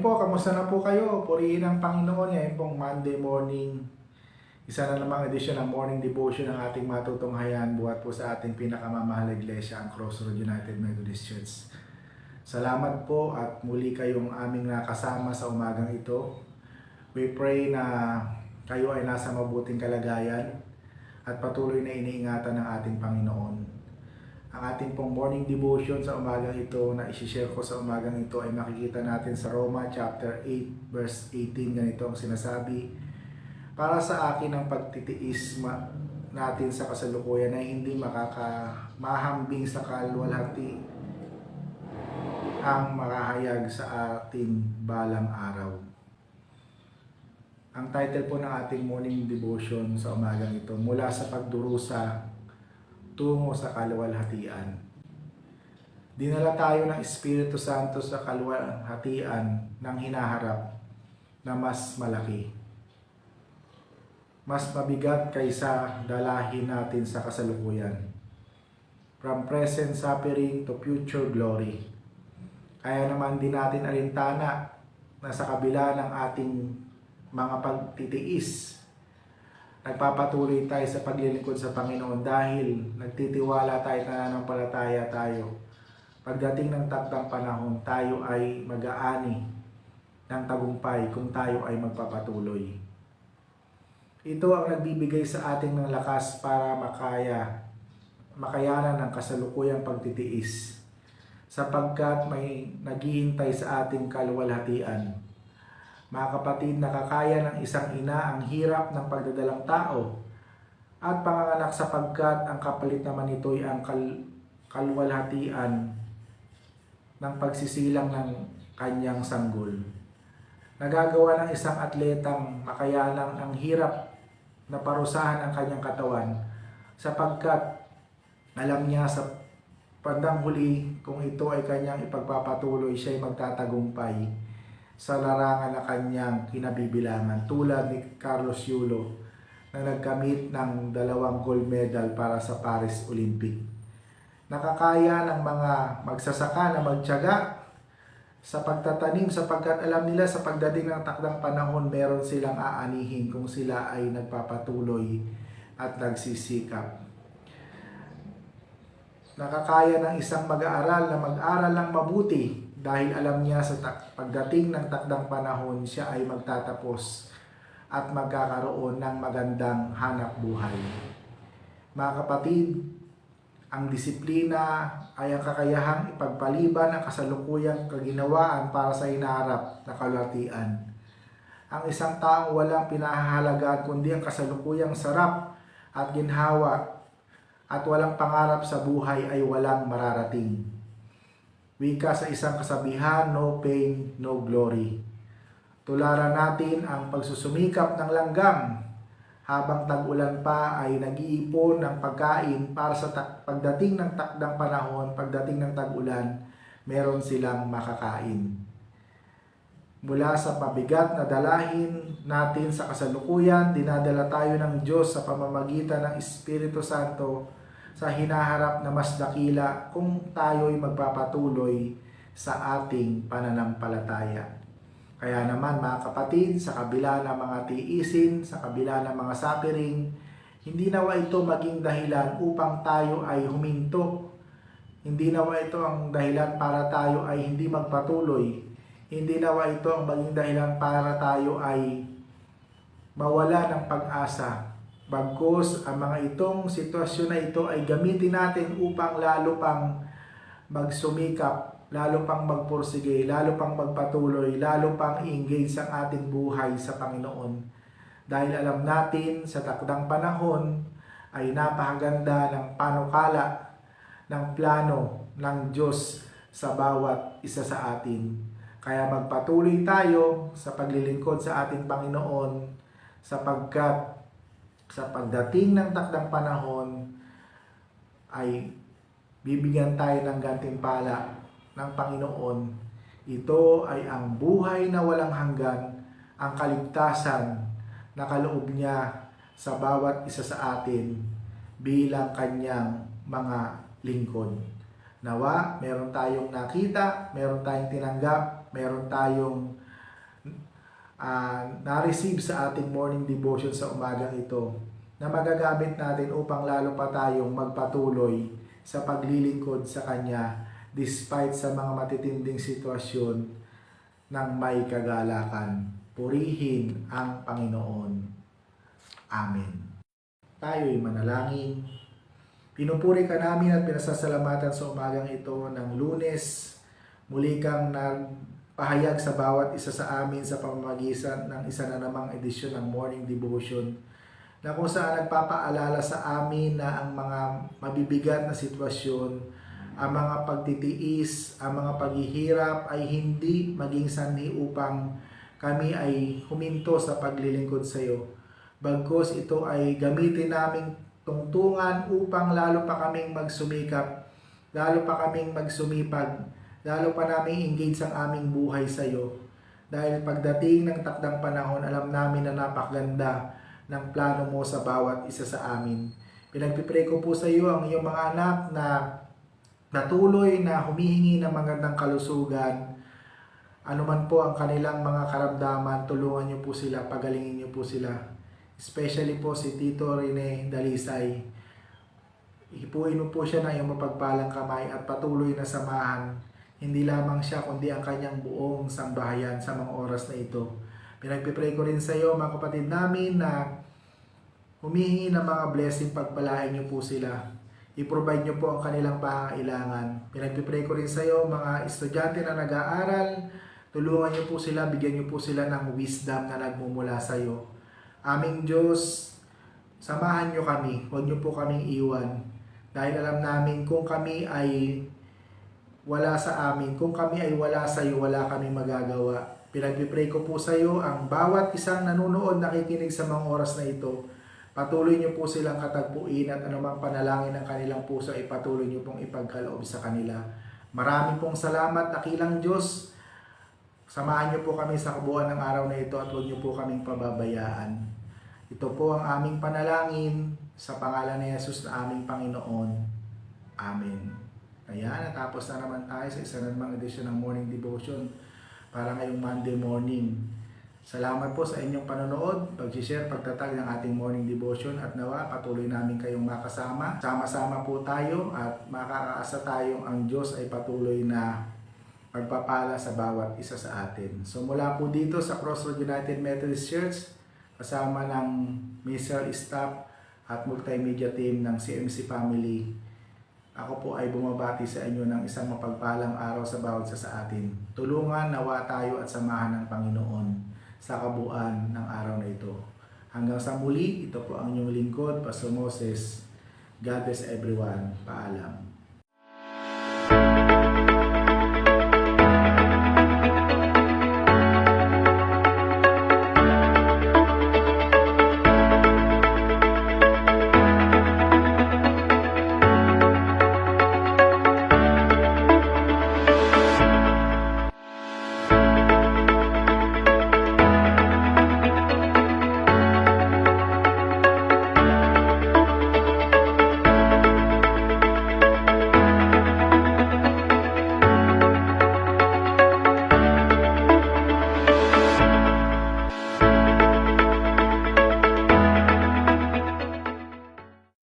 Ayun po, kamusta na po kayo? Purihin ang Panginoon. Ngayon pong Monday morning, isa na namang edisyon ng morning devotion ng ating matutunghayan buhat po sa ating pinakamamahal na iglesia, ang Crossroad United Methodist Church. Salamat po at muli kayong aming nakasama sa umagang ito. We pray na kayo ay nasa mabuting kalagayan at patuloy na iniingatan ng ating Panginoon. Ang ating pong morning devotion sa umagang ito na isi-share ko sa umagang ito ay makikita natin sa Roma chapter 8 verse 18. Ganito ang sinasabi: para sa akin ang pagtitiis natin sa kasalukuyan ay hindi mahambing sa kalwalhati ang makahayag sa ating balang araw. Ang title po ng ating morning devotion sa umagang ito, mula sa pagdurusa tungo sa kaluwalhatian. Dinala tayo ng Espiritu Santo sa kaluwalhatian ng hinaharap na mas malaki. Mas mabigat kaysa dalahin natin sa kasalukuyan. From present suffering to future glory. Kaya naman din natin alintana na sa kabila ng ating mga pagtitiis, nagpapatuloy tayo sa paglilingkod sa Panginoon dahil nagtitiwala tayo, nananampalataya tayo. Pagdating ng takdang panahon, tayo ay mag-aani ng tagumpay kung tayo ay magpapatuloy. Ito ang nagbibigay sa atin ng lakas para makayanan ng kasalukuyang pagtitiis, sapagkat may naghihintay sa ating kaluwalhatian. Mga kapatid, nakakaya ng isang ina ang hirap ng pagdadalang tao at panganganak sapagkat ang kapalit naman nito'y ang kaluwalhatian ng pagsisilang ng kanyang sanggol. Nagagawa ng isang atletang makayanang ang hirap na parusahan ang kanyang katawan sapagkat alam niya sa bandang huli kung ito ay kanyang ipagpapatuloy, siya ay magtatagumpay sa larangan na kanyang kinabibilangan, tulad ni Carlos Yulo na nagkamit ng 2 gold medal para sa Paris Olympic. Nakakaya ng mga magsasaka na magtiyaga sa pagtatanim sapagkat alam nila sa pagdating ng takdang panahon meron silang aanihin kung sila ay nagpapatuloy at nagsisikap. Nakakaya ng isang mag-aaral na mag-aral ng mabuti dahil alam niya sa pagdating ng takdang panahon siya ay magtatapos at magkakaroon ng magandang hanap buhay. Mga kapatid, ang disiplina ay ang kakayahang ipagpaliban ang kasalukuyang kaginawaan para sa hinaharap na kaluwalhatian. Ang isang taong walang pinahahalagaan kundi ang kasalukuyang sarap at ginhawa at walang pangarap sa buhay ay walang mararating. Wika sa isang kasabihan, no pain, no glory. Tularan natin ang pagsusumikap ng langgam habang tag-ulan pa ay nag-iipon ng pagkain para sa pagdating ng takdang panahon, pagdating ng tag-ulan, meron silang makakain. Mula sa pabigat na dalahin natin sa kasalukuyan, dinadala tayo ng Diyos sa pamamagitan ng Espiritu Santo sa hinaharap na mas dakila kung tayo'y magpapatuloy sa ating pananampalataya. Kaya naman mga kapatid, sa kabila ng mga tiisin, sa kabila ng mga suffering, hindi nawa ito maging dahilan upang tayo ay huminto. Hindi nawa ito ang dahilan para tayo ay hindi magpatuloy. Hindi nawa ito ang maging dahilan para tayo ay mawala ng pag-asa. Bagkus ang mga itong sitwasyon na ito ay gamitin natin upang lalo pang magsumikap, lalo pang magpursige, lalo pang magpatuloy, lalo pang i-engage ang ating buhay sa Panginoon. Dahil alam natin sa takdang panahon ay napakaganda ng panukala, ng plano ng Diyos sa bawat isa sa atin. Kaya magpatuloy tayo sa paglilingkod sa ating Panginoon sapagkat sa pagdating ng takdang panahon ay bibigyan tayo ng gantimpala ng Panginoon. Ito ay ang buhay na walang hanggan, ang kaligtasan na kaloob niya sa bawat isa sa atin bilang kanyang mga lingkod. Nawa, meron tayong nakita, meron tayong tinanggap, meron tayong na-receive sa ating morning devotion sa umagang ito na magagamit natin upang lalo pa tayong magpatuloy sa paglilingkod sa Kanya despite sa mga matitinding sitwasyon ng may kagalakan. Purihin ang Panginoon. Amen. Tayo'y manalangin. Pinupuri ka namin at pinasasalamatan sa umagang ito ng Lunes. Muli kang nagpahayag sa bawat isa sa amin sa pamamagitan ng isa na namang edisyon ng Morning Devotion na kung saan nagpapaalala sa amin na ang mga mabibigat na sitwasyon, ang mga pagtitiis, ang mga paghihirap ay hindi maging sanhi upang kami ay huminto sa paglilingkod sa iyo. Bagkus ito ay gamitin naming tungtungan upang lalo pa kaming magsumikap, lalo pa kaming magsumipag, lalo pa naming engage ang aming buhay sa iyo. Dahil pagdating ng takdang panahon, alam namin na napakaganda ng plano mo sa bawat isa sa amin. Pinagpipray ko po sa iyo ang iyong mga anak na natuloy na humihingi ng magandang kalusugan. Ano man po ang kanilang mga karamdaman, tulungan niyo po sila, pagalingin niyo po sila. Especially po si Tito Rene Dalisay. Hipuin mo po siya ng iyong mapagpalang kamay at patuloy na samahan. Hindi lamang siya kundi ang kanyang buong sambahayan sa mga oras na ito. Pinagpipray ko rin sa iyo mga kapatid namin na humihingi ng mga blessing, pagpalain niyo po sila. I-provide niyo po ang kanilang pangangailangan. Pinagpipray ko rin sa iyo mga estudyante na nag-aaral, tulungan niyo po sila, bigyan niyo po sila ng wisdom na nagmumula sa iyo. Aming Diyos, samahan niyo kami, huwag niyo po kaming iwan. Dahil alam namin kung kami ay wala sa amin, kung kami ay wala sa iyo, wala kami magagawa. Pinagpipray ko po sa iyo ang bawat isang nanonood, nakikinig sa mga oras na ito. Patuloy niyo po silang katagpuin at anumang panalangin ng kanilang puso ay patuloy niyo pong ipagkaloob sa kanila. Marami pong salamat, dakilang Diyos. Samahan niyo po kami sa kabuuan ng araw na ito at huwag niyo po kaming pababayaan. Ito po ang aming panalangin sa pangalan ni Jesus na aming Panginoon. Amen. Ayan, natapos na naman tayo sa isa namang edisyon ng Morning Devotion para ngayong Monday morning. Salamat po sa inyong panonood, pag-share, pagtatag ng ating Morning Devotion at nawa patuloy namin kayong makasama. Sama-sama po tayo at makakaasa tayong ang Diyos ay patuloy na magpapala sa bawat isa sa atin. So mula po dito sa Crossroad United Methodist Church, kasama ng Missile Staff at Multimedia Team ng CMC Family, ako po ay bumabati sa inyo ng isang mapagpalang araw sa bawat isa sa atin. Tulungan, nawa tayo at samahan ng Panginoon sa kabuuan ng araw na ito. Hanggang sa muli, ito po ang inyong lingkod, Pastor Moses. God bless everyone. Paalam.